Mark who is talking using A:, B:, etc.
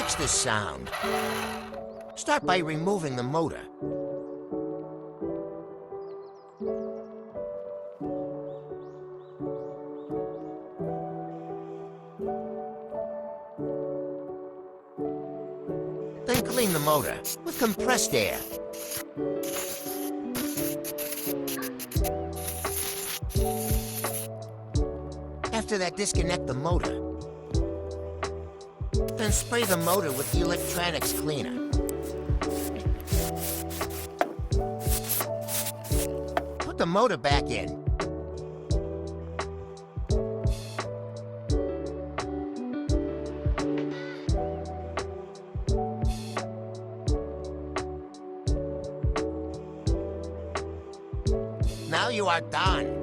A: fix this sound, start by removing the motor. Then clean the motor with compressed air. After that, disconnect the motor. Then spray the motor with the electronics cleaner. Put the motor back in. Now you are done.